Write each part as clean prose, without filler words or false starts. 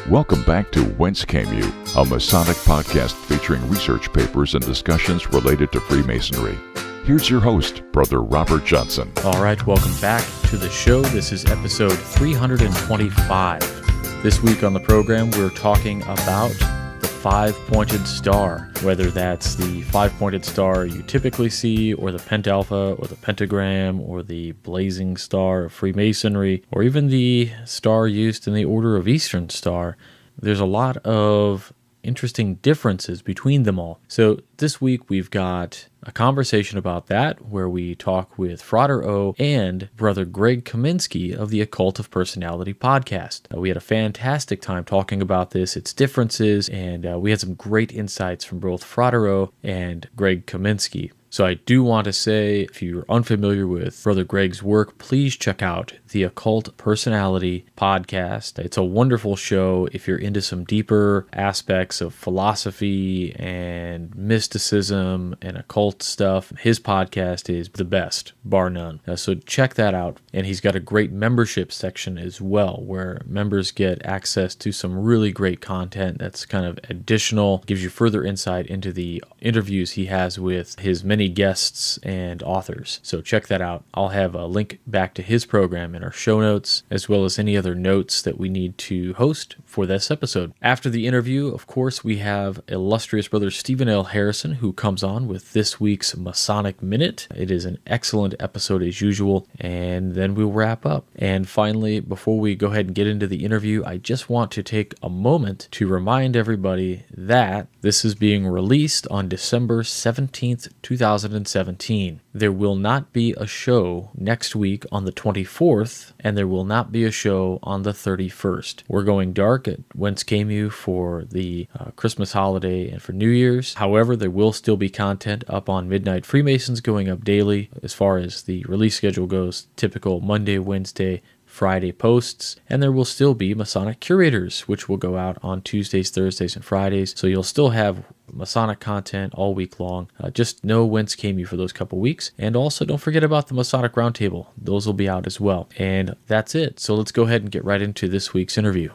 Welcome back to Whence, a Masonic podcast featuring research papers and discussions related to Freemasonry. Here's your host, Brother Robert Johnson. All right, welcome back to the show. This is episode 325. This week on the program, we're talking about the five-pointed star, whether that's the five-pointed star you typically see, or the pentalpha, or the pentagram, or the blazing star of Freemasonry, or even the star used in the Order of Eastern Star. There's a lot of interesting differences between them all. So this week we've got a conversation about that, where we talk with Frater and Brother Greg Kaminsky of the Occult of Personality Podcast. We had a fantastic time talking about this, its differences, and we had some great insights from both Frater and Greg Kaminsky. So I do want to say, if you're unfamiliar with Brother Greg's work, please check out the Occult Personality Podcast. It's a wonderful show if you're into some deeper aspects of philosophy and mysticism and occult stuff. His podcast is the best, bar none. So check that out. And he's got a great membership section as well, where members get access to some really great content that's kind of additional, gives you further insight into the interviews he has with his many guests and authors. So check that out. I'll have a link back to his program in our show notes, as well as any other notes that we need to host for this episode. After the interview, of course, we have Illustrious Brother Steve Harrison, who comes on with this week's Masonic Minute. It is an excellent episode as usual, and then we'll wrap up. And finally, before we go ahead and get into the interview, I just want to take a moment to remind everybody that this is being released on December 17th, 2017. There will not be a show next week on the 24th, and there will not be a show on the 31st. We're going dark at Whence for the Christmas holiday and for New Year's. However, there will still be content up on Midnight Freemasons going up daily as far as the release schedule goes. Typical Monday, Wednesday, Friday posts, and there will still be Masonic Curators, which will go out on Tuesdays, Thursdays, and Fridays. So you'll still have Masonic content all week long. Just know Whence for those couple weeks. And also don't forget about the Masonic Roundtable. Those will be out as well. And that's it. So let's go ahead and get right into this week's interview.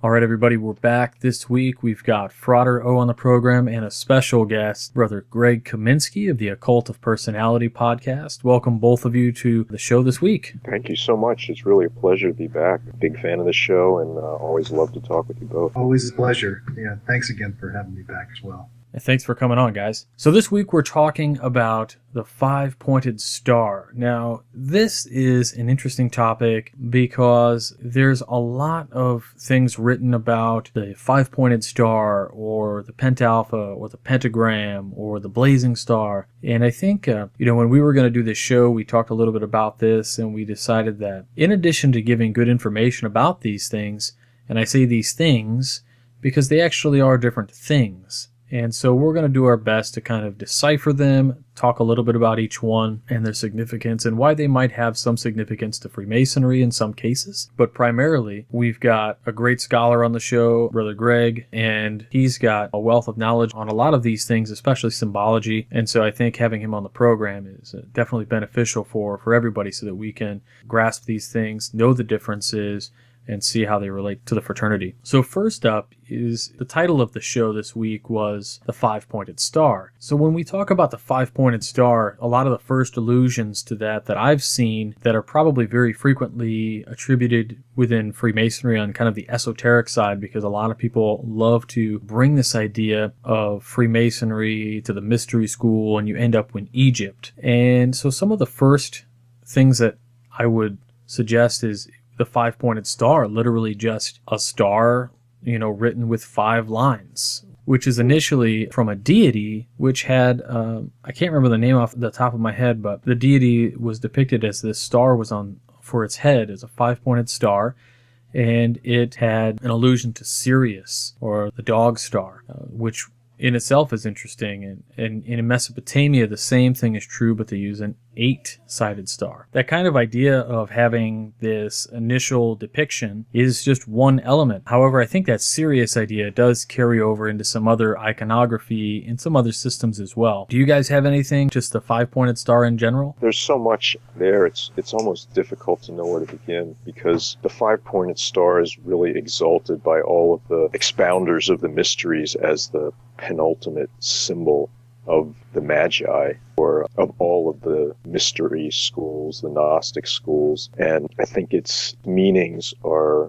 All right, everybody, we're back this week. We've got Frater on the program and a special guest, Brother Greg Kaminsky of the Occult of Personality Podcast. Welcome, both of you, to the show this week. Thank you so much. It's really a pleasure to be back. Big fan of the show, and always love to talk with you both. Always a pleasure. Yeah, thanks again for having me back as well. And thanks for coming on, guys. So this week we're talking about the five-pointed star. Now, this is an interesting topic because there's a lot of things written about the five-pointed star or the pentalpha or the pentagram or the blazing star. And I think, when we were going to do this show, we talked a little bit about this, and we decided that in addition to giving good information about these things, and I say these things because they actually are different things. And so we're going to do our best to kind of decipher them, talk a little bit about each one and their significance and why they might have some significance to Freemasonry in some cases. But primarily, we've got a great scholar on the show, Brother Greg, and he's got a wealth of knowledge on a lot of these things, especially symbology. And so I think having him on the program is definitely beneficial for everybody so that we can grasp these things, know the differences, and see how they relate to the fraternity. So first up is the title of the show this week was The Five-Pointed Star. So when we talk about the five-pointed star, a lot of the first allusions to that I've seen that are probably very frequently attributed within Freemasonry on kind of the esoteric side, because a lot of people love to bring this idea of Freemasonry to the mystery school and you end up in Egypt. And so some of the first things that I would suggest is the five-pointed star, literally just a star, written with 5 lines, which is initially from a deity, which had, I can't remember the name off the top of my head, but the deity was depicted as this star was on, for its head, as a five-pointed star, and it had an allusion to Sirius, or the dog star, which in itself is interesting. And in Mesopotamia, the same thing is true, but they use an 8-sided star. That kind of idea of having this initial depiction is just one element. However, I think that serious idea does carry over into some other iconography in some other systems as well. Do you guys have anything, just the 5-pointed star in general? There's so much there, it's almost difficult to know where to begin, because the 5-pointed star is really exalted by all of the expounders of the mysteries as the penultimate symbol of the Magi, or of all of the mystery schools, the Gnostic schools. And I think its meanings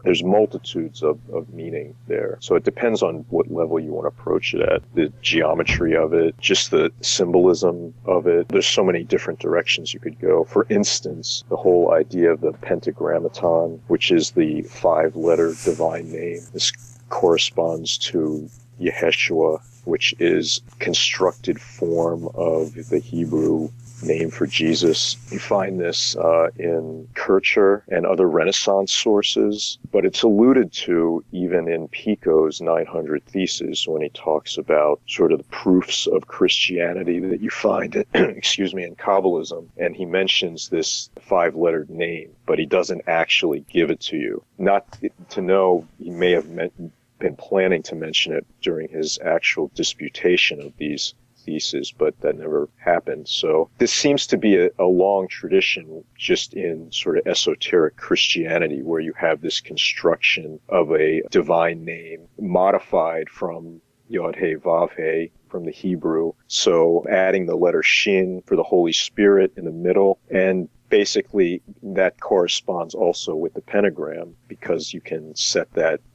there's multitudes of meaning there. So it depends on what level you want to approach it at. The geometry of it, just the symbolism of it. There's so many different directions you could go. For instance, the whole idea of the pentagrammaton, which is the 5-letter divine name. This corresponds to Yeshua, which is constructed form of the Hebrew name for Jesus. You find this in Kircher and other Renaissance sources, but it's alluded to even in Pico's 900 Theses when he talks about sort of the proofs of Christianity that you find in Kabbalism. And he mentions this 5-lettered name, but he doesn't actually give it to you. Not to know, he may have been planning to mention it during his actual disputation of these theses, but that never happened. So this seems to be a long tradition just in sort of esoteric Christianity, where you have this construction of a divine name modified from Yod He Vav He from the Hebrew. So adding the letter Shin for the Holy Spirit in the middle, and basically that corresponds also with the pentagram, because you can set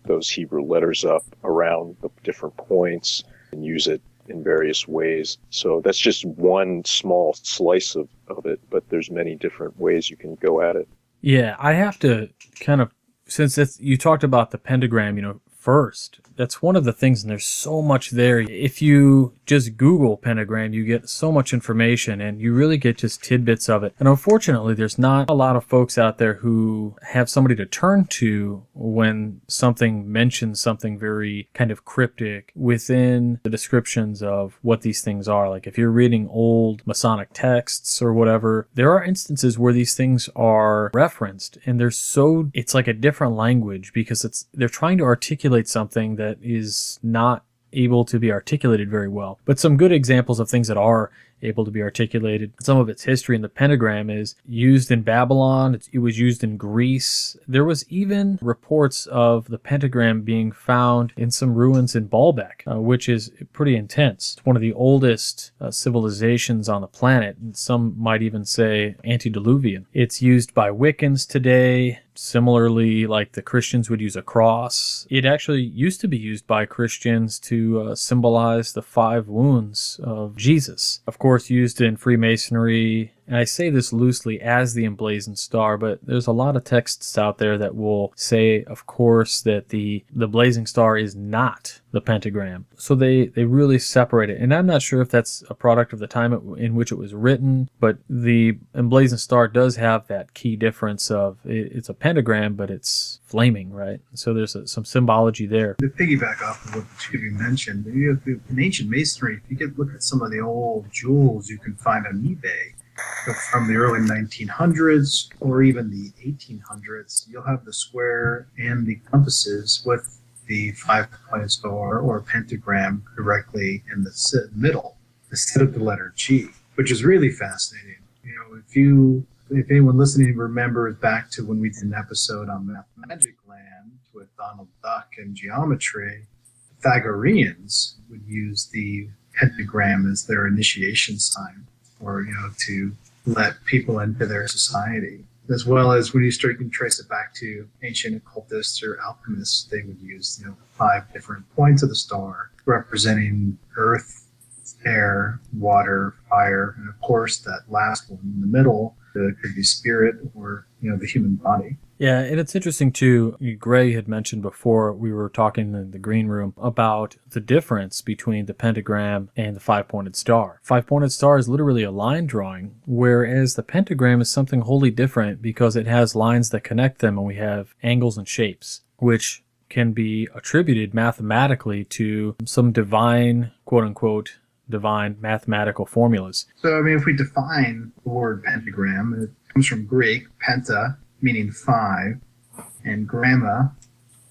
those Hebrew letters up around the different points and use it in various ways. So that's just one small slice of it, but there's many different ways you can go at it. Yeah, I have to kind of, since you talked about the pentagram, first, that's one of the things, and there's so much there. If you just Google pentagram, you get so much information, and you really get just tidbits of it. And unfortunately, there's not a lot of folks out there who have somebody to turn to when something mentions something very kind of cryptic within the descriptions of what these things are. Like if you're reading old Masonic texts or whatever, there are instances where these things are referenced, and it's like a different language, because they're trying to articulate something that is not able to be articulated very well. But some good examples of things that are able to be articulated. Some of its history in the pentagram is used in Babylon. It was used in Greece. There was even reports of the pentagram being found in some ruins in Baalbek, which is pretty intense. It's one of the oldest civilizations on the planet, and some might even say antediluvian. It's used by Wiccans today. Similarly, like the Christians would use a cross. It actually used to be used by Christians to symbolize the 5 wounds of Jesus. Of course, used in Freemasonry, and I say this loosely, as the emblazoned star, but there's a lot of texts out there that will say, of course, that the blazing star is not the pentagram. So they really separate it. And I'm not sure if that's a product of the time in which it was written, but the emblazoned star does have that key difference of it's a pentagram, but it's flaming, right? So there's some symbology there. To piggyback off of what the two of you mentioned, in ancient masonry, if you look at some of the old jewels you can find on eBay, from the early 1900s or even the 1800s, you'll have the square and the compasses with the 5-pointed star or pentagram directly in the middle instead of the letter G, which is really fascinating. If anyone listening remembers back to when we did an episode on Magic Land with Donald Duck and geometry, the Pythagoreans would use the pentagram as their initiation sign, or to let people into their society. As well as when you can trace it back to ancient occultists or alchemists, they would use 5 different points of the star representing earth, air, water, fire, and of course that last one in the middle that could be spirit or the human body. Yeah, and it's interesting too, Gray had mentioned before, we were talking in the green room about the difference between the pentagram and the 5-pointed star. 5-pointed star is literally a line drawing, whereas the pentagram is something wholly different because it has lines that connect them, and we have angles and shapes, which can be attributed mathematically to some divine, quote-unquote, divine mathematical formulas. So, I mean, if we define the word pentagram, it comes from Greek, penta, meaning 5, and gramma,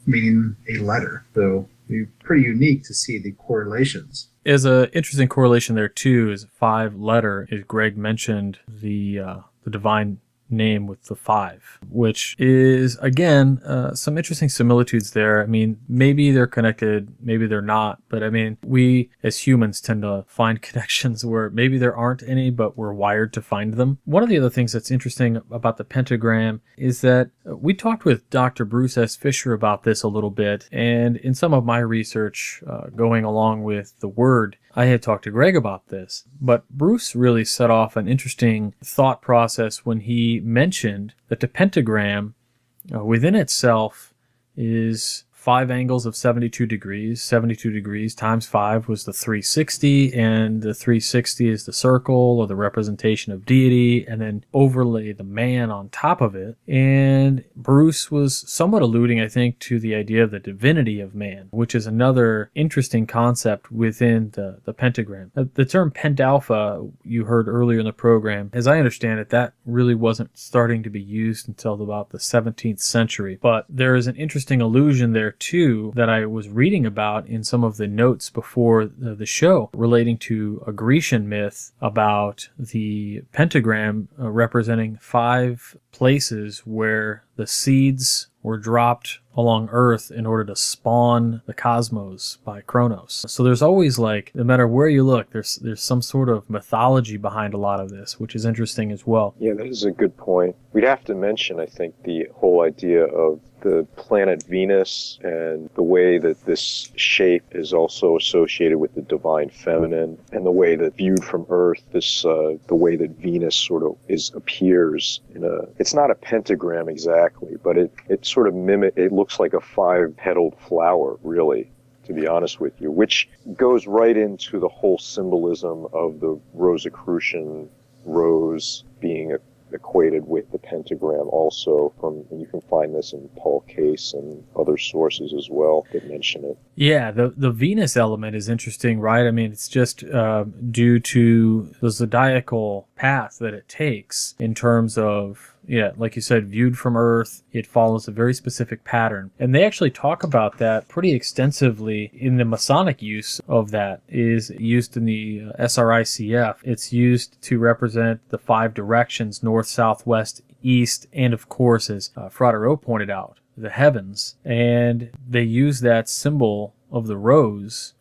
meaning a letter. So, it's pretty unique to see the correlations. As an interesting correlation there, too, is 5-letter, as Greg mentioned, the divine name with the 5, which is, again, some interesting similitudes there. I mean, maybe they're connected, maybe they're not, but I mean, we as humans tend to find connections where maybe there aren't any, but we're wired to find them. One of the other things that's interesting about the pentagram is that we talked with Dr. Bruce S. Fisher about this a little bit, and in some of my research going along with the word, I had talked to Greg about this, but Bruce really set off an interesting thought process when he mentioned that the pentagram within itself is 5 angles of 72 degrees. 72 degrees times 5 was the 360, and the 360 is the circle or the representation of deity, and then overlay the man on top of it. And Bruce was somewhat alluding, I think, to the idea of the divinity of man, which is another interesting concept within the pentagram. The term pentalpha you heard earlier in the program, as I understand it, that really wasn't starting to be used until about the 17th century. But there is an interesting allusion there too that I was reading about in some of the notes before the show relating to a Grecian myth about the pentagram representing 5 places where the seeds were dropped along Earth in order to spawn the cosmos by Kronos. So there's always, like, no matter where you look, there's some sort of mythology behind a lot of this, which is interesting as well. Yeah, that is a good point. We'd have to mention, I think, the whole idea of the planet Venus and the way that this shape is also associated with the divine feminine, and the way that viewed from Earth, the way that Venus sort of appears in it's not a pentagram exactly, but it sort of it looks like a 5-petaled flower, really, to be honest with you, which goes right into the whole symbolism of the Rosicrucian rose being equated with the pentagram also. And you can find this in Paul Case and other sources as well that mention it. Yeah, the Venus element is interesting, right? I mean, it's just due to the zodiacal path that it takes in terms of, yeah, like you said, viewed from Earth, it follows a very specific pattern. And they actually talk about that pretty extensively in the Masonic use of that, is used in the SRICF. It's used to represent the 5 directions, north, south, west, east, and of course, as Frater pointed out, the heavens. And they use that symbol of the rose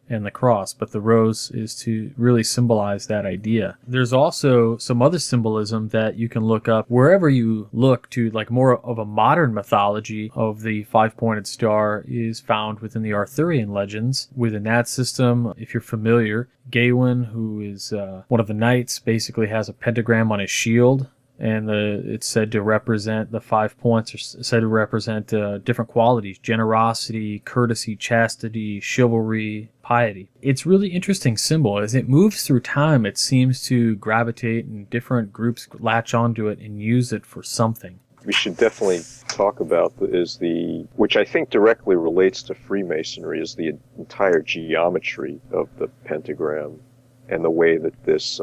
and the cross, but the rose is to really symbolize that idea. There's also some other symbolism that you can look up wherever you look to, like more of a modern mythology of the 5-pointed star is found within the Arthurian legends. Within that system, if you're familiar, Gawain, who is one of the knights, basically has a pentagram on his shield, and it's said to represent the 5 points, are said to represent different qualities: generosity, courtesy, chastity, chivalry, piety. It's really interesting symbol. As it moves through time, it seems to gravitate, and different groups latch onto it and use it for something. We should definitely talk about which I think directly relates to Freemasonry, is the entire geometry of the pentagram and the way that this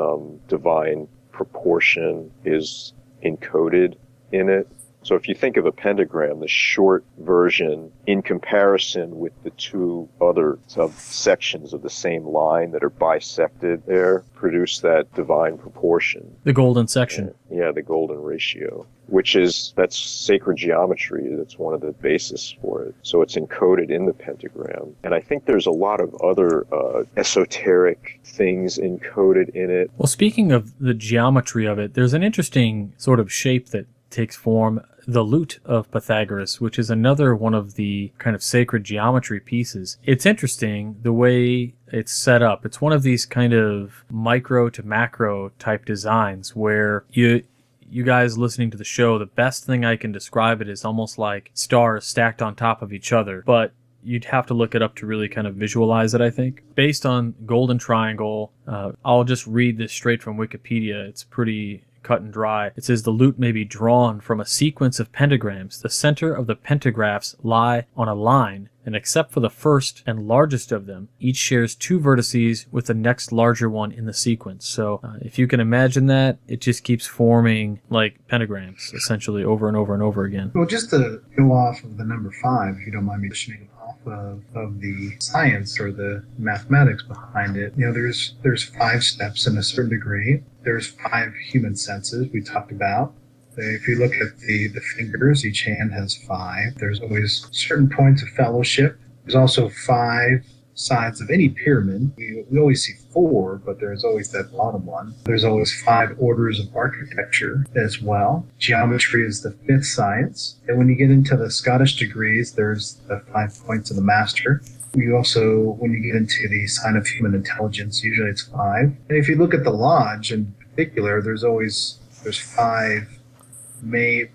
divine proportion is encoded in it. So if you think of a pentagram, the short version in comparison with the 2 other subsections of the same line that are bisected there produce that divine proportion. The golden section. Yeah, the golden ratio, that's sacred geometry. That's one of the basis for it. So it's encoded in the pentagram. And I think there's a lot of other esoteric things encoded in it. Well, speaking of the geometry of it, there's an interesting sort of shape that takes form, the lute of Pythagoras, which is another one of the kind of sacred geometry pieces. It's interesting the way it's set up. It's one of these kind of micro to macro type designs where you guys listening to the show, the best thing I can describe it is almost like stars stacked on top of each other, but you'd have to look it up to really kind of visualize it, I think. Based on golden triangle, I'll just read this straight from Wikipedia. It's pretty cut and dry. It says the lute may be drawn from a sequence of pentagrams. The center of the pentagraphs lie on a line, and except for the first and largest of them, each shares 2 vertices with the next larger one in the sequence. So if you can imagine that, it just keeps forming like pentagrams, essentially, over and over and over again. Well, just to go off of the number 5, if you don't mind me mentioning off of the science or the mathematics behind it, there's 5 steps in a certain degree. There's 5 human senses we talked about. If you look at the fingers, each hand has 5. There's always certain points of fellowship. There's also 5 sides of any pyramid. We always see 4, but there's always that bottom one. There's always 5 orders of architecture as well. Geometry is the 5th science. And when you get into the Scottish degrees, there's the 5 points of the master. You also, when you get into the sign of human intelligence, usually it's 5. And if you look at the lodge in particular, there's 5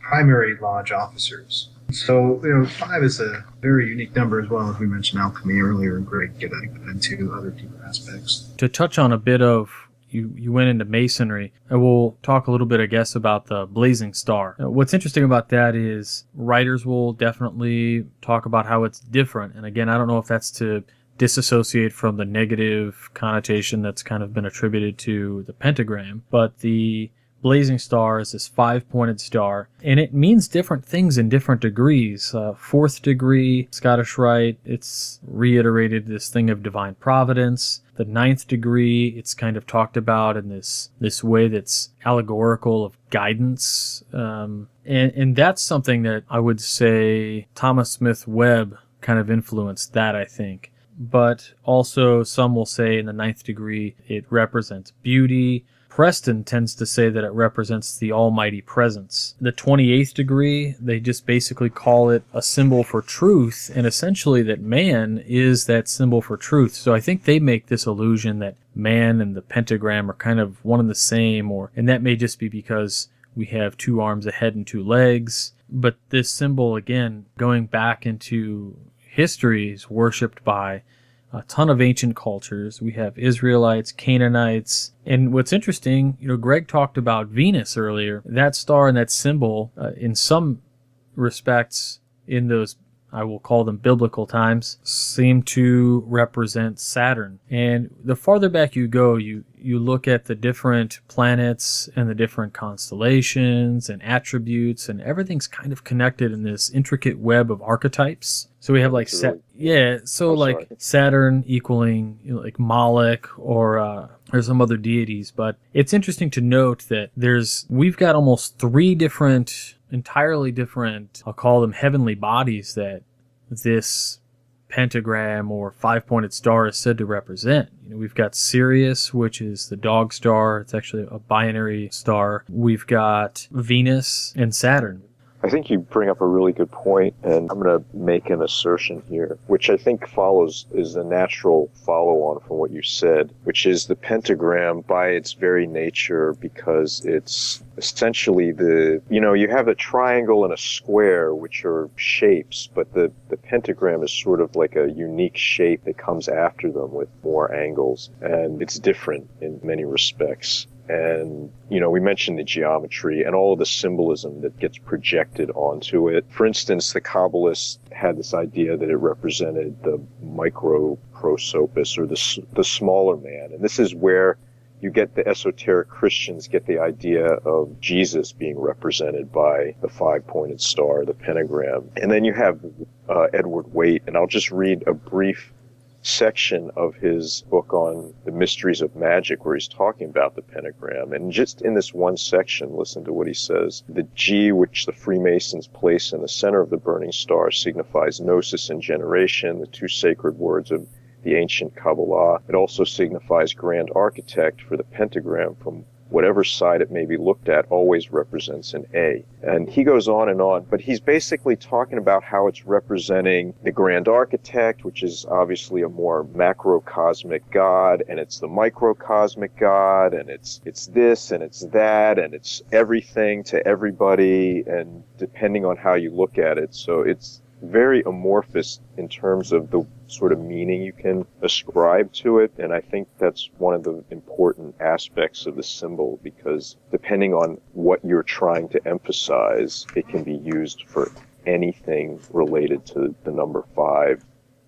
primary lodge officers. So, 5 is a very unique number as well, as we mentioned alchemy earlier, and Greg get into other deeper aspects. To touch on a bit of, you went into Masonry, and we'll talk a little bit, I guess, about the blazing star. What's interesting about that is writers will definitely talk about how it's different. And again, I don't know if that's to disassociate from the negative connotation that's kind of been attributed to the pentagram, but the blazing star is this 5-pointed star, and it means different things in different degrees. 4th degree, Scottish Rite, it's reiterated this thing of divine providence. The 9th degree, it's kind of talked about in this way that's allegorical of guidance. And that's something that I would say Thomas Smith Webb kind of influenced that, I think. But also some will say in the 9th degree, it represents beauty. Preston tends to say that it represents the almighty presence. The 28th degree, they just basically call it a symbol for truth, and essentially that man is that symbol for truth. So I think they make this illusion that man and the pentagram are kind of one and the same, and that may just be because we have 2 arms, a head, and 2 legs. But this symbol, again, going back into history, is worshipped by a ton of ancient cultures. We have Israelites, Canaanites, and what's interesting, Greg talked about Venus earlier. That star and that symbol, in some respects, in those, I will call them biblical times, seem to represent Saturn. And the farther back you go, you look at the different planets and the different constellations and attributes, and everything's kind of connected in this intricate web of archetypes. So we have like Saturn equaling like Moloch or some other deities. But it's interesting to note that we've got almost 3 entirely different, I'll call them heavenly bodies that this pentagram or 5-pointed star is said to represent. We've got Sirius, which is the dog star. It's actually a binary star. We've got Venus and Saturn. I think you bring up a really good point, and I'm going to make an assertion here, which I think is a natural follow-on from what you said, which is the pentagram by its very nature, because it's essentially you have a triangle and a square, which are shapes, but the pentagram is sort of like a unique shape that comes after them with more angles, and it's different in many respects. And, we mentioned the geometry and all of the symbolism that gets projected onto it. For instance, the Kabbalists had this idea that it represented the microprosopis, or the smaller man. And this is where you get the esoteric Christians get the idea of Jesus being represented by the 5-pointed star, the pentagram. And then you have Edward Waite, and I'll just read a brief section of his book on the mysteries of magic where he's talking about the pentagram. And just in this one section, listen to what he says. The G, which the Freemasons place in the center of the burning star, signifies gnosis and generation, the 2 sacred words of the ancient Kabbalah. It also signifies grand architect, for the pentagram, from whatever side it may be looked at, always represents an A. And he goes on, but he's basically talking about how it's representing the grand architect, which is obviously a more macrocosmic God, and it's the microcosmic God, and it's this and it's that, and it's everything to everybody, and depending on how you look at it. So very amorphous in terms of the sort of meaning you can ascribe to it. And I think that's one of the important aspects of the symbol, because depending on what you're trying to emphasize, it can be used for anything related to the number 5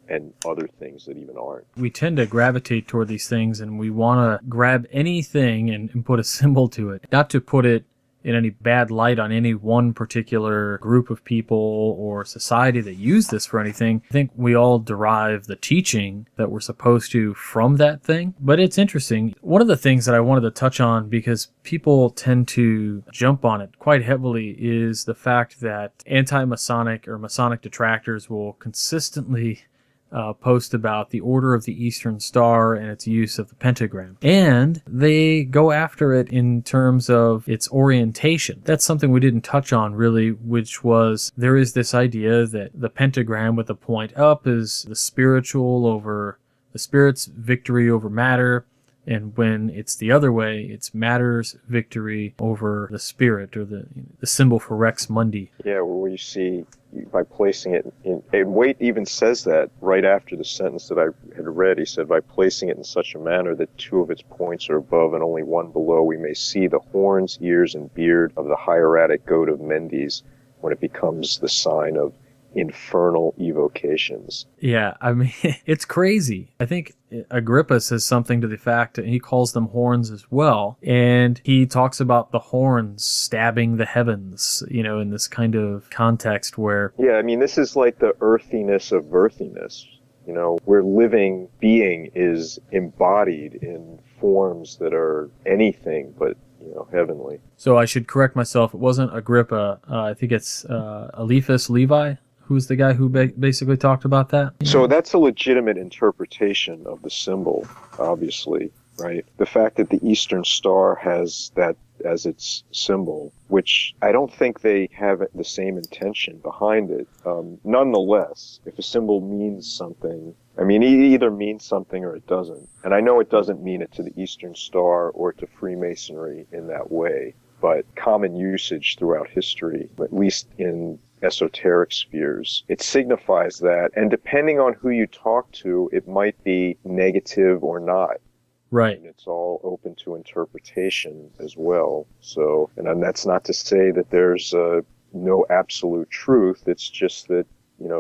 and other things that even aren't. We tend to gravitate toward these things, and we want to grab anything and put a symbol to it. Not to put it in any bad light on any one particular group of people or society that use this for anything. I think we all derive the teaching that we're supposed to from that thing. But it's interesting. One of the things that I wanted to touch on, because people tend to jump on it quite heavily, is the fact that anti-Masonic or Masonic detractors will consistently post about the Order of the Eastern Star and its use of the pentagram. And they go after it in terms of its orientation. That's something we didn't touch on really, which was there is this idea that the pentagram with the point up is the spiritual over the spirit's victory over matter. And when it's the other way, it's matter's victory over the spirit, or the symbol for Rex Mundi. Yeah, where you see, by placing it in, and Waite even says that right after the sentence that I had read. He said, by placing it in such a manner that 2 of its points are above and only 1 below, we may see the horns, ears, and beard of the hieratic goat of Mendes when it becomes the sign of infernal evocations. Yeah, I mean, it's crazy. I think Agrippa says something to the fact that he calls them horns as well. And he talks about the horns stabbing the heavens, in this kind of context where... Yeah, I mean, this is like the earthiness of earthiness. Where living being is embodied in forms that are anything but, heavenly. So I should correct myself. It wasn't Agrippa. I think it's Eliphas Levi, who's the guy who basically talked about that. So that's a legitimate interpretation of the symbol, obviously, right? The fact that the Eastern Star has that as its symbol, which I don't think they have the same intention behind it. Nonetheless, if a symbol means something, I mean, it either means something or it doesn't. And I know it doesn't mean it to the Eastern Star or to Freemasonry in that way, but common usage throughout history, at least in esoteric spheres, it signifies that. And depending on who you talk to, it might be negative or not. Right. And it's all open to interpretation as well. So, and that's not to say that there's no absolute truth. It's just that,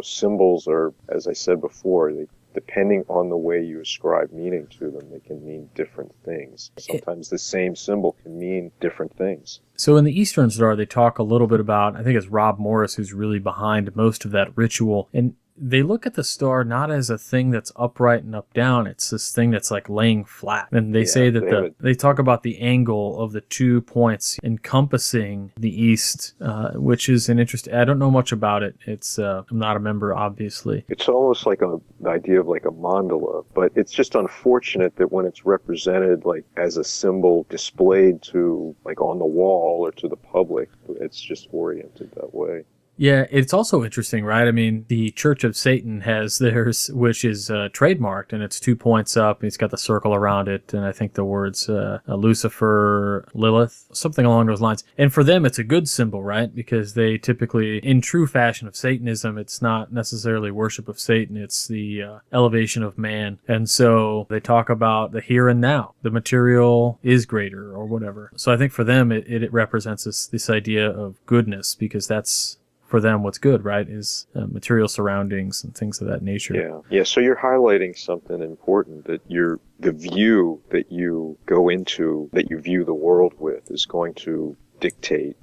symbols are, as I said before, depending on the way you ascribe meaning to them, they can mean different things. Sometimes the same symbol can mean different things. So in the Eastern Star, they talk a little bit about, I think it's Rob Morris who's really behind most of that ritual. And they look at the star not as a thing that's upright and up down. It's this thing that's like laying flat. And they say that they talk about the angle of the 2 points encompassing the east, which is an interesting. I don't know much about it. It's I'm not a member, obviously. It's almost like the idea of like a mandala, but it's just unfortunate that when it's represented like as a symbol displayed to like on the wall or to the public, it's just oriented that way. Yeah, it's also interesting, right? I mean, the Church of Satan has theirs, which is trademarked, and it's 2 points up. It's got the circle around it, and I think the words Lucifer, Lilith, something along those lines. And for them, it's a good symbol, right? Because they typically, in true fashion of Satanism, it's not necessarily worship of Satan. It's the elevation of man. And so they talk about the here and now. The material is greater or whatever. So I think for them, it represents this idea of goodness, because that's for them what's good, right, is material surroundings and things of that nature. Yeah. So you're highlighting something important, that the view that you go into, that you view the world with, is going to dictate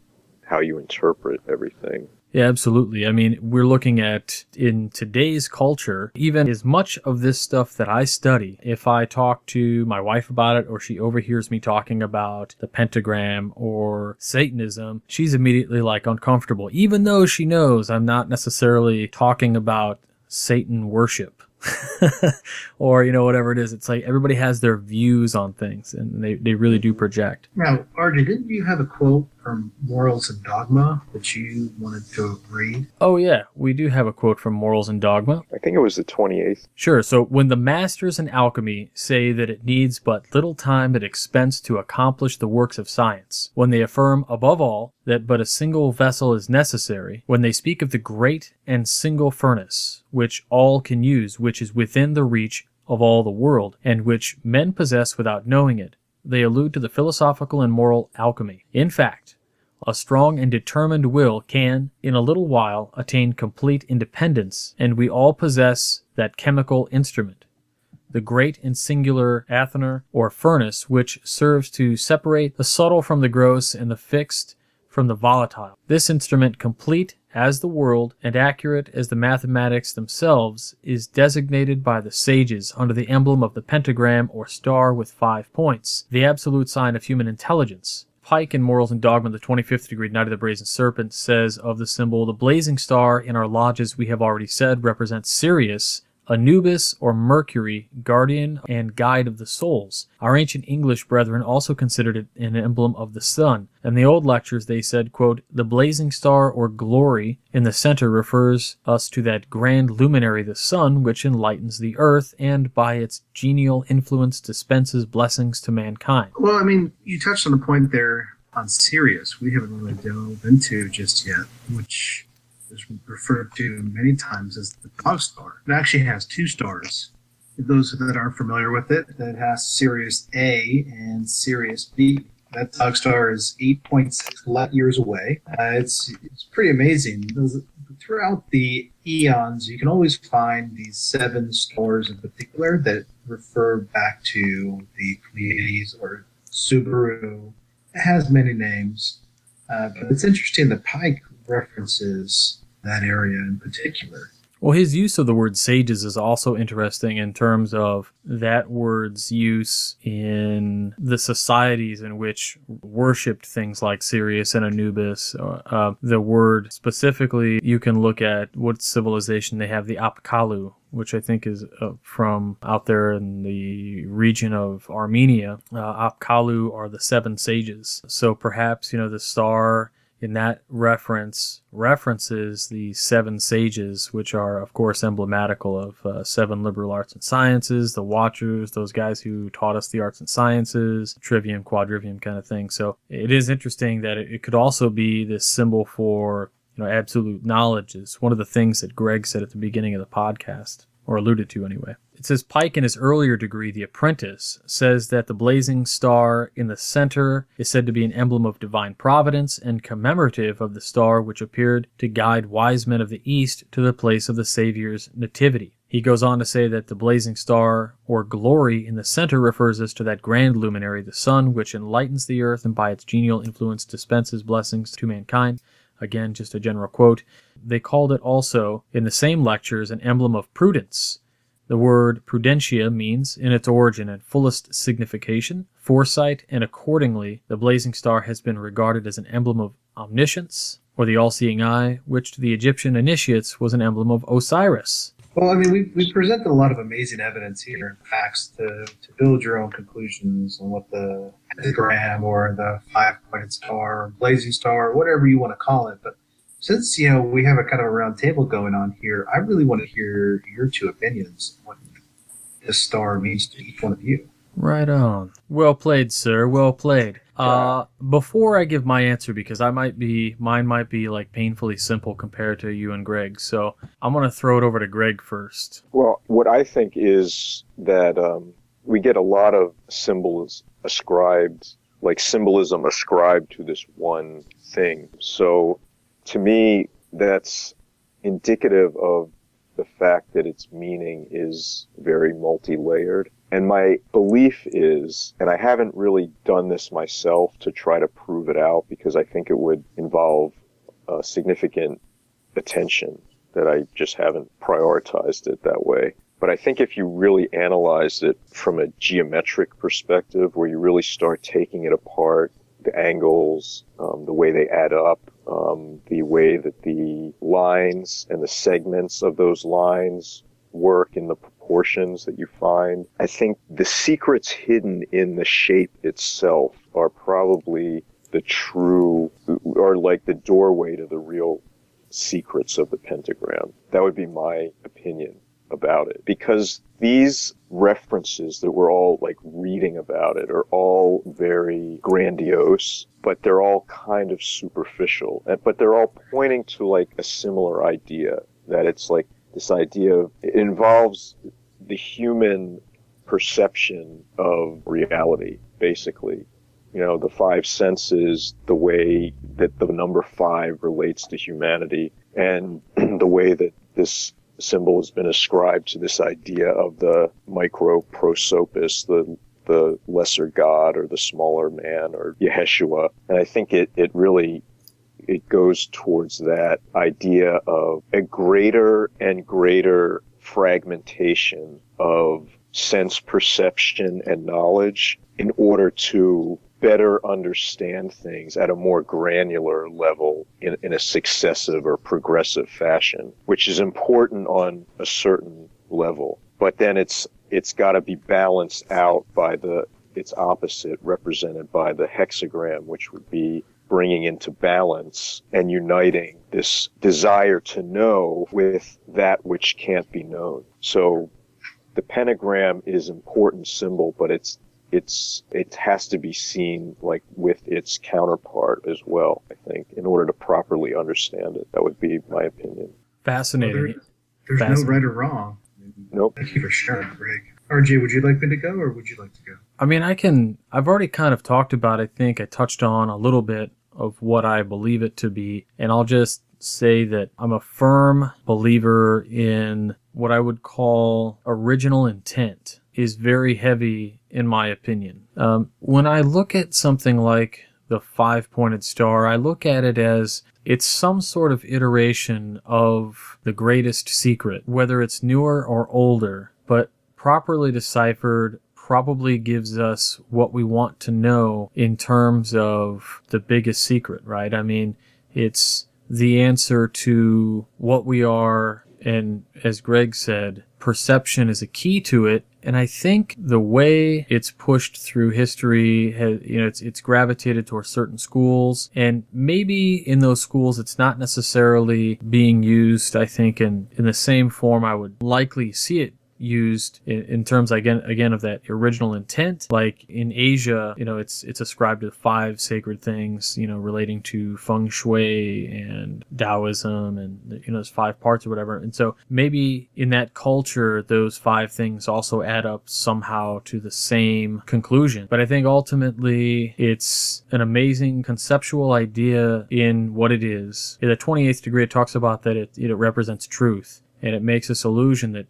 how you interpret everything. Yeah, absolutely. I mean, we're looking at, in today's culture, even as much of this stuff that I study, if I talk to my wife about it or she overhears me talking about the pentagram or Satanism, she's immediately like uncomfortable, even though she knows I'm not necessarily talking about Satan worship. or, whatever it is. It's like everybody has their views on things, and they really do project. Now, RJ, didn't you have a quote from Morals and Dogma that you wanted to read? Oh, yeah. We do have a quote from Morals and Dogma. I think it was the 28th. Sure. So, when the masters in alchemy say that it needs but little time and expense to accomplish the works of science, when they affirm, above all, that but a single vessel is necessary, when they speak of the great and single furnace, which all can use, which is within the reach of all the world, and which men possess without knowing it, they allude to the philosophical and moral alchemy. In fact, a strong and determined will can, in a little while, attain complete independence, and we all possess that chemical instrument, the great and singular athaner, or furnace, which serves to separate the subtle from the gross and the fixed from the volatile. This instrument, complete as the world and accurate as the mathematics themselves, is designated by the sages under the emblem of the pentagram or star with 5 points, the absolute sign of human intelligence. Pike in Morals and Dogma, the 25th degree Knight of the Brazen Serpent, says of the symbol, the blazing star in our lodges, we have already said, represents Sirius, Anubis or Mercury, guardian and guide of the souls. Our ancient English brethren also considered it an emblem of the sun. In the old lectures they said, quote, the blazing star or glory in the center refers us to that grand luminary, the sun, which enlightens the earth and by its genial influence dispenses blessings to mankind. Well, I mean, you touched on a point there on Sirius we haven't really delved into just yet, which is referred to many times as the dog star. It actually has 2 stars. For those that aren't familiar with it, it has Sirius A and Sirius B. That dog star is 8.6 light years away. It's pretty amazing. Throughout the eons, you can always find these 7 stars in particular that refer back to the Pleiades or Subaru. It has many names, but it's interesting that Pike references that area in particular. Well, his use of the word sages is also interesting in terms of that word's use in the societies in which worshipped things like Sirius and Anubis. The word specifically, you can look at what civilization they have, the Apkallu, which I think is from out there in the region of Armenia. Apkallu are the 7 sages. So perhaps, the star in that references the 7 sages, which are, of course, emblematical of 7 liberal arts and sciences, the Watchers, those guys who taught us the arts and sciences, trivium, quadrivium kind of thing. So it is interesting that it could also be this symbol for absolute knowledge. Is one of the things that Greg said at the beginning of the podcast, or alluded to anyway. It says Pike in his earlier degree, The Apprentice, says that the blazing star in the center is said to be an emblem of divine providence and commemorative of the star which appeared to guide wise men of the East to the place of the Savior's nativity. He goes on to say that the blazing star or glory in the center refers us to that grand luminary, the sun, which enlightens the earth and by its genial influence dispenses blessings to mankind. Again, just a general quote. They called it also, in the same lectures, an emblem of prudence. The word prudentia means, in its origin and fullest signification, foresight, and accordingly, the blazing star has been regarded as an emblem of omniscience, or the all-seeing eye, which to the Egyptian initiates was an emblem of Osiris. Well, I mean, we presented a lot of amazing evidence here and facts to build your own conclusions on what the pentagram or the 5-pointed star or blazing star or whatever you want to call it. But since, we have a kind of a round table going on here, I really want to hear your 2 opinions on what this star means to each one of you. Right on. Well played, sir. Well played. Before I give my answer, because mine might be like painfully simple compared to you and Greg, so I'm going to throw it over to Greg first. Well, what I think is that we get a lot of symbols ascribed, like symbolism ascribed to this one thing. So to me, that's indicative of the fact that its meaning is very multi-layered. And my belief is, and I haven't really done this myself to try to prove it out because I think it would involve significant attention that I just haven't prioritized it that way. But I think if you really analyze it from a geometric perspective, where you really start taking it apart, the angles, the way they add up, the way that the lines and the segments of those lines work in the proportion proportions that you find. I think the secrets hidden in the shape itself are probably the true, or like the doorway to the real secrets of the pentagram. That would be my opinion about it, because these references that we're all like reading about it are all very grandiose, but they're all kind of superficial, but they're all pointing to like a similar idea, that it's like this idea of, it involves the human perception of reality, basically. You know, the five senses, the way that the number 5 relates to humanity, and the way that this symbol has been ascribed to this idea of the micro-prosopis, the lesser god, or the smaller man, or Yeshua. And I think it really goes towards that idea of a greater and greater fragmentation of sense perception and knowledge in order to better understand things at a more granular level in a successive or progressive fashion, which is important on a certain level. But then it's got to be balanced out by its opposite, represented by the hexagram, which would be bringing into balance and uniting this desire to know with that which can't be known. So the pentagram is an important symbol, but it has to be seen like with its counterpart as well, I think, in order to properly understand it. That would be my opinion. Fascinating. Well, there's no right or wrong. Nope. Thank you for sharing, Greg. RJ, would you like me to go, or would you like to go? I mean, I've already kind of talked about, I think I touched on a little bit of what I believe it to be, and I'll just say that I'm a firm believer in what I would call original intent is very heavy in my opinion. When I look at something like the 5-pointed star, I look at it as it's some sort of iteration of the greatest secret, whether it's newer or older, but properly deciphered probably gives us what we want to know in terms of the biggest secret, right? I mean, it's the answer to what we are, and as Greg said, perception is a key to it. And I think the way it's pushed through history, it's gravitated towards certain schools, and maybe in those schools it's not necessarily being used, I think, in the same form I would likely see it used in terms again of that original intent. Like in Asia, it's ascribed to 5 sacred things, relating to feng shui and Taoism, and there's 5 parts or whatever. And so maybe in that culture, those 5 things also add up somehow to the same conclusion. But I think ultimately it's an amazing conceptual idea in what it is. In the 28th degree, it talks about that it represents truth, and it makes this illusion that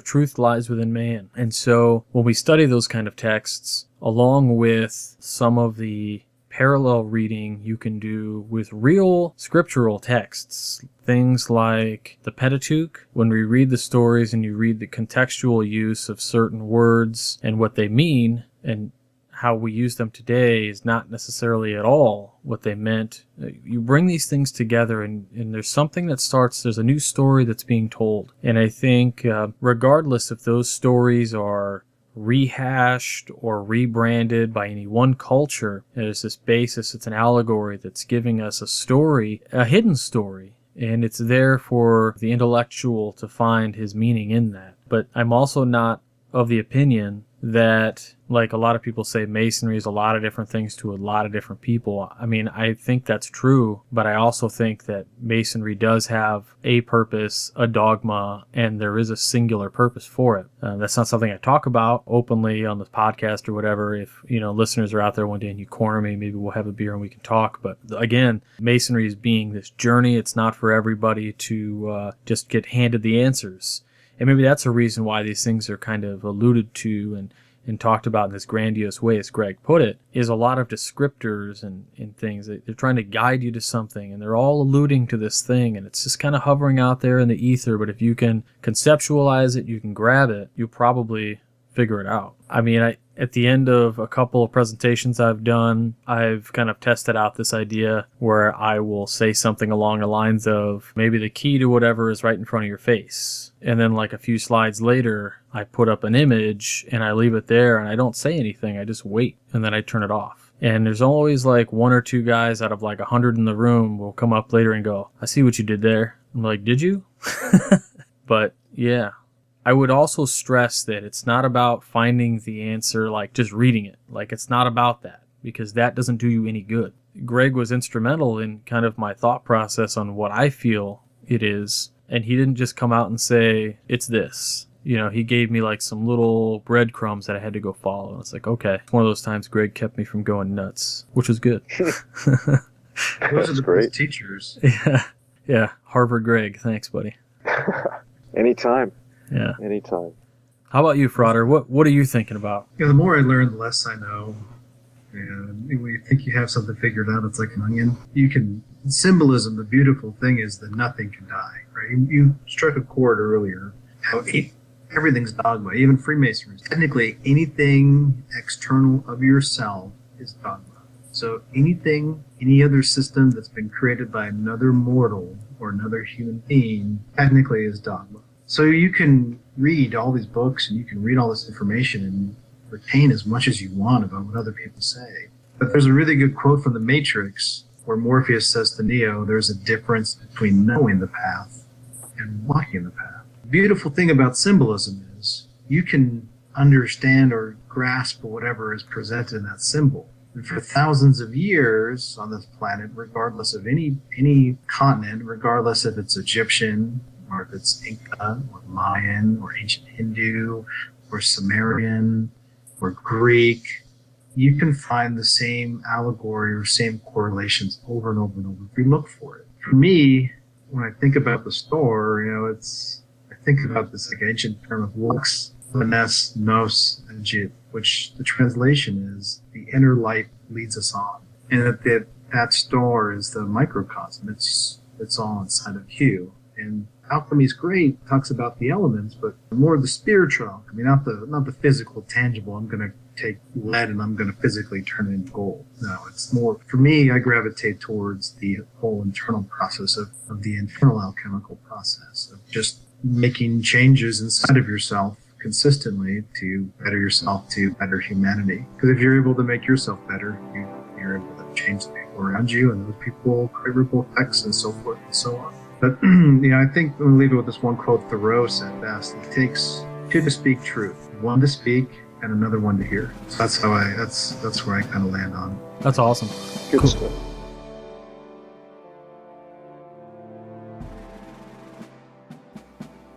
truth lies within man. And so when we study those kind of texts, along with some of the parallel reading you can do with real scriptural texts, things like the Pentateuch, when we read the stories and you read the contextual use of certain words and what they mean, and how we use them today is not necessarily at all what they meant. You bring these things together and there's something that starts, there's a new story that's being told. And I think regardless if those stories are rehashed or rebranded by any one culture, there's this basis, it's an allegory that's giving us a story, a hidden story. And it's there for the intellectual to find his meaning in that. But I'm also not of the opinion that, like a lot of people say, Masonry is a lot of different things to a lot of different people. I mean, I think that's true, but I also think that Masonry does have a purpose, a dogma, and there is a singular purpose for it. That's not something I talk about openly on the podcast or whatever. If, listeners are out there one day and you corner me, maybe we'll have a beer and we can talk. But again, Masonry is being this journey. It's not for everybody to just get handed the answers. And maybe that's a reason why these things are kind of alluded to and talked about in this grandiose way, as Greg put it, is a lot of descriptors and things. They're trying to guide you to something, and they're all alluding to this thing, and it's just kind of hovering out there in the ether. But if you can conceptualize it, you can grab it, you'll probably figure it out. I mean, at the end of a couple of presentations I've done, I've kind of tested out this idea where I will say something along the lines of maybe the key to whatever is right in front of your face. And then like a few slides later, I put up an image and I leave it there and I don't say anything. I just wait and then I turn it off. And there's always like one or two guys out of like 100 in the room will come up later and go, I see what you did there. I'm like, did you? But yeah. I would also stress that it's not about finding the answer, like just reading it. Like it's not about that, because that doesn't do you any good. Greg was instrumental in kind of my thought process on what I feel it is. And he didn't just come out and say, it's this. You know, he gave me like some little breadcrumbs that I had to go follow. And it's like, okay. One of those times Greg kept me from going nuts, which was good. Those are the great teachers. Yeah. Yeah. Harvard Greg. Thanks, buddy. Anytime. Yeah. Anytime. How about you, Frater? What are you thinking about? Yeah, the more I learn, the less I know. And when you think you have something figured out, it's like an onion. Symbolism, the beautiful thing is that nothing can die, right? You struck a chord earlier. How everything's dogma, even Freemasonry. Technically, anything external of yourself is dogma. So anything, any other system that's been created by another mortal or another human being, technically is dogma. So you can read all these books and you can read all this information and retain as much as you want about what other people say. But there's a really good quote from The Matrix where Morpheus says to Neo, there's a difference between knowing the path and walking the path. The beautiful thing about symbolism is you can understand or grasp whatever is presented in that symbol. And for thousands of years on this planet, regardless of any continent, regardless if it's Egyptian, or if it's Inca, or Mayan, or ancient Hindu, or Sumerian, or Greek, you can find the same allegory or same correlations over and over and over if you look for it. For me, when I think about the store, I think about this like ancient term of lux, finesse, nos, and jit, which the translation is the inner light leads us on. And that store is the microcosm. It's all inside of you. And Alchemy's great, talks about the elements, but more the spiritual. I mean, not the physical, tangible. I'm going to take lead and I'm going to physically turn it into gold. No, it's more, for me, I gravitate towards the whole internal process of the internal alchemical process of just making changes inside of yourself consistently to better yourself, to better humanity. Because if you're able to make yourself better, you're able to change the people around you, and those people create ripple effects and so forth and so on. But I think we'll leave it with this one quote Thoreau said best. It takes two to speak truth, one to speak and another one to hear. So that's where I kind of land on. That's awesome. Good Cool. stuff.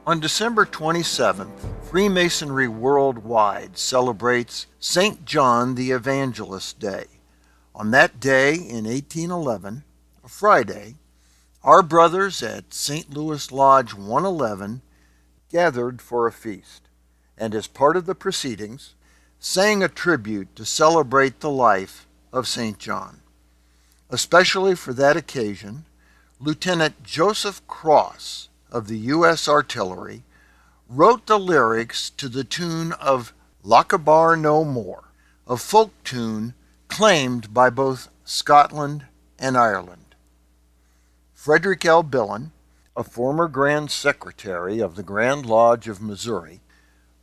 On December 27th, Freemasonry worldwide celebrates St. John the Evangelist Day. On that day in 1811, a Friday, our brothers at St. Louis Lodge 111 gathered for a feast, and as part of the proceedings, sang a tribute to celebrate the life of St. John. Especially for that occasion, Lieutenant Joseph Cross of the U.S. Artillery wrote the lyrics to the tune of Lochaber No More, a folk tune claimed by both Scotland and Ireland. Frederick L. Billen, a former Grand Secretary of the Grand Lodge of Missouri,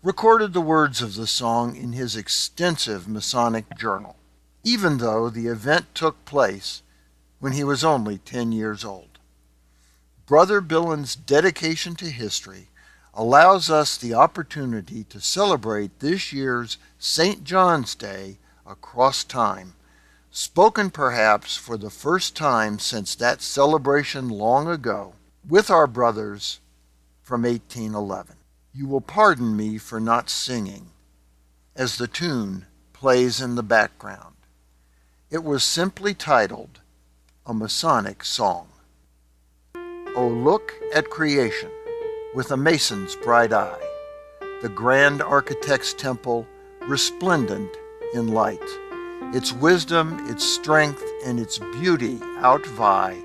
recorded the words of the song in his extensive Masonic journal, even though the event took place when he was only 10 years old. Brother Billen's dedication to history allows us the opportunity to celebrate this year's St. John's Day across time, spoken perhaps for the first time since that celebration long ago, with our brothers from 1811. You will pardon me for not singing, as the tune plays in the background. It was simply titled, A Masonic Song. Oh, look at creation with a mason's bright eye, the grand architect's temple resplendent in light. Its wisdom, its strength, and its beauty outvie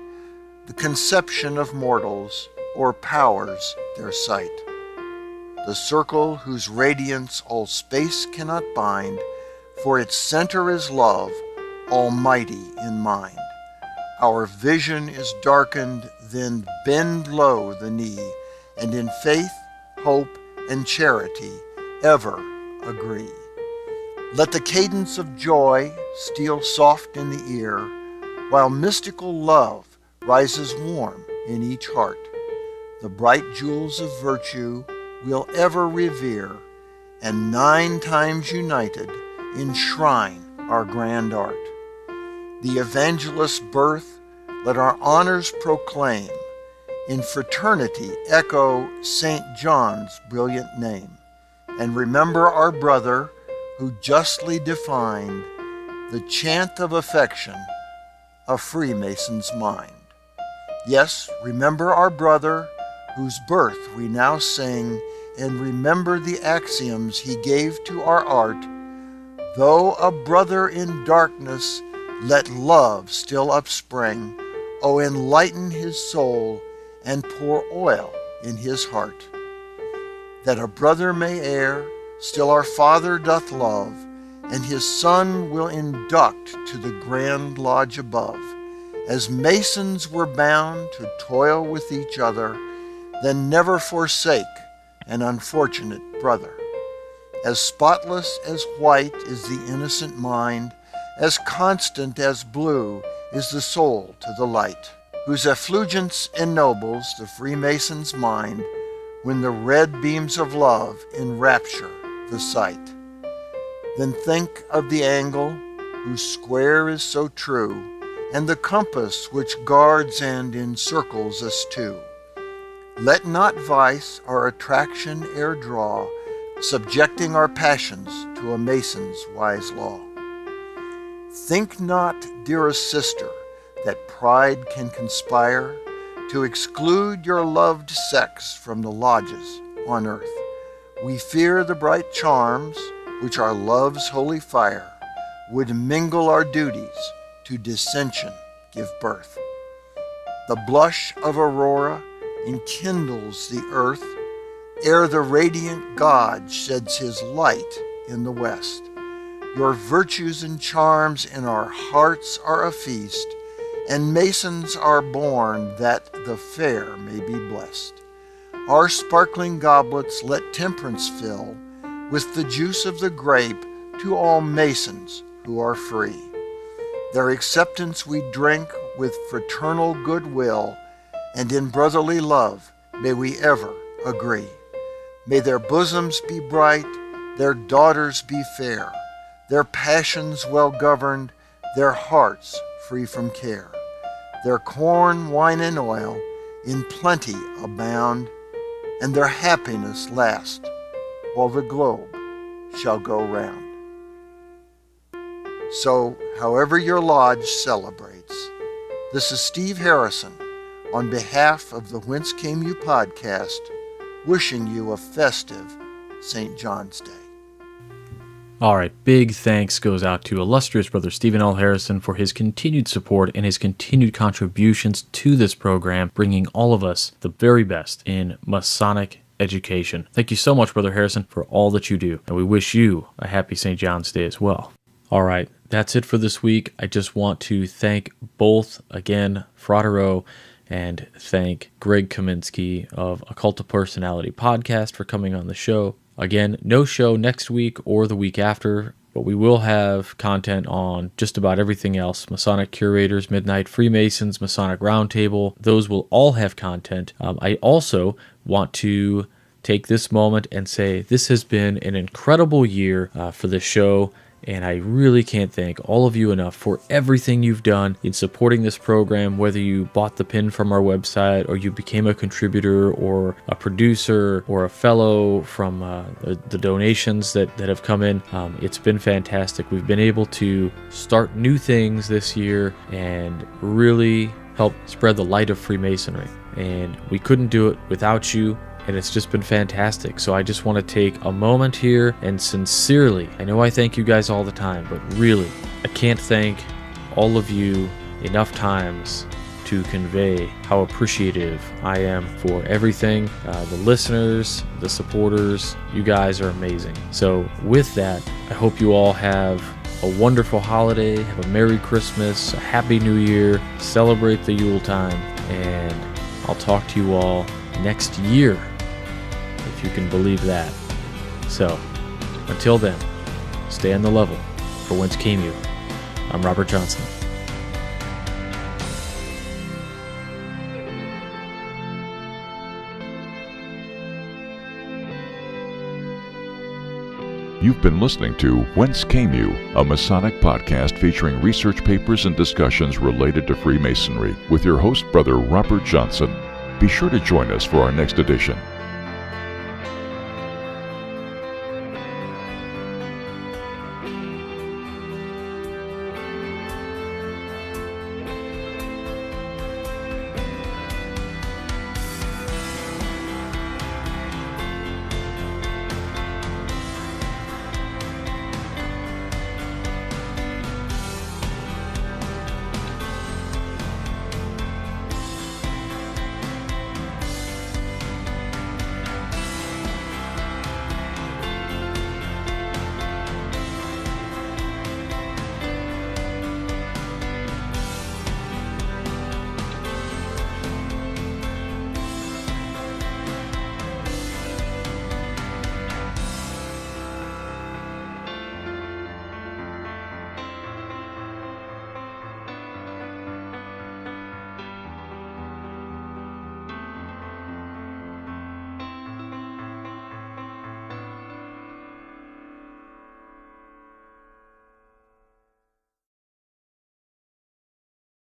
the conception of mortals or powers their sight. the circle whose radiance all space cannot bind, for its center is love, almighty in mind. Our vision is darkened, then bend low the knee, and in faith, hope, and charity ever agree. Let the cadence of joy steal soft in the ear, while mystical love rises warm in each heart. The bright jewels of virtue we'll ever revere, and 9 times united enshrine our grand art. The evangelist's birth let our honors proclaim, in fraternity echo St. John's brilliant name, and remember our brother who justly defined the chant of affection, a Freemason's mind. Yes, remember our brother whose birth we now sing, and remember the axioms he gave to our art. Though a brother in darkness, let love still upspring. Oh, enlighten his soul and pour oil in his heart. That a brother may err, still our Father doth love, and his Son will induct to the grand lodge above. As Masons we're bound to toil with each other, then never forsake an unfortunate brother. As spotless as white is the innocent mind, as constant as blue is the soul to the light, whose effulgence ennobles the Freemason's mind when the red beams of love enrapture the sight. Then think of the angle whose square is so true, and the compass which guards and encircles us too. Let not vice our attraction e'er draw, subjecting our passions to a Mason's wise law. Think not, dearest sister, that pride can conspire to exclude your loved sex from the lodges on earth. We fear the bright charms which our love's holy fire would mingle our duties to dissension give birth. The blush of aurora enkindles the earth ere the radiant God sheds his light in the west. Your virtues and charms in our hearts are a feast, and Masons are born that the fair may be blessed. Our sparkling goblets let temperance fill with the juice of the grape to all Masons who are free. Their acceptance we drink with fraternal goodwill, and in brotherly love may we ever agree. May their bosoms be bright, their daughters be fair, their passions well governed, their hearts free from care. Their corn, wine, and oil in plenty abound, and their happiness last while the globe shall go round. So, however your lodge celebrates, this is Steve Harrison on behalf of the Whence Came You podcast, wishing you a festive St. John's Day. All right, big thanks goes out to Illustrious Brother Stephen L. Harrison for his continued support and his continued contributions to this program, bringing all of us the very best in Masonic education. Thank you so much, Brother Harrison, for all that you do, and we wish you a happy St. John's Day as well. All right, that's it for this week. I just want to thank both, again, Frater and thank Greg Kaminsky of Occult of Personality Podcast for coming on the show. Again, no show next week or the week after, but we will have content on just about everything else. Masonic Curators, Midnight Freemasons, Masonic Roundtable, those will all have content. I also want to take this moment and say this has been an incredible year for the show. And I really can't thank all of you enough for everything you've done in supporting this program, whether you bought the pin from our website or you became a contributor or a producer or a fellow from the donations that have come in. It's been fantastic. We've been able to start new things this year and really help spread the light of Freemasonry. And we couldn't do it without you. And it's just been fantastic. So I just want to take a moment here and sincerely, I know I thank you guys all the time, but really, I can't thank all of you enough times to convey how appreciative I am for everything. The listeners, the supporters, you guys are amazing. So with that, I hope you all have a wonderful holiday, have a Merry Christmas, a Happy New Year, celebrate the Yule time, and I'll talk to you all next year, if you can believe that. So, until then, stay on the level. For Whence Came You, I'm Robert Johnson. You've been listening to Whence Came You, a Masonic podcast featuring research papers and discussions related to Freemasonry with your host, Brother Robert Johnson. Be sure to join us for our next edition.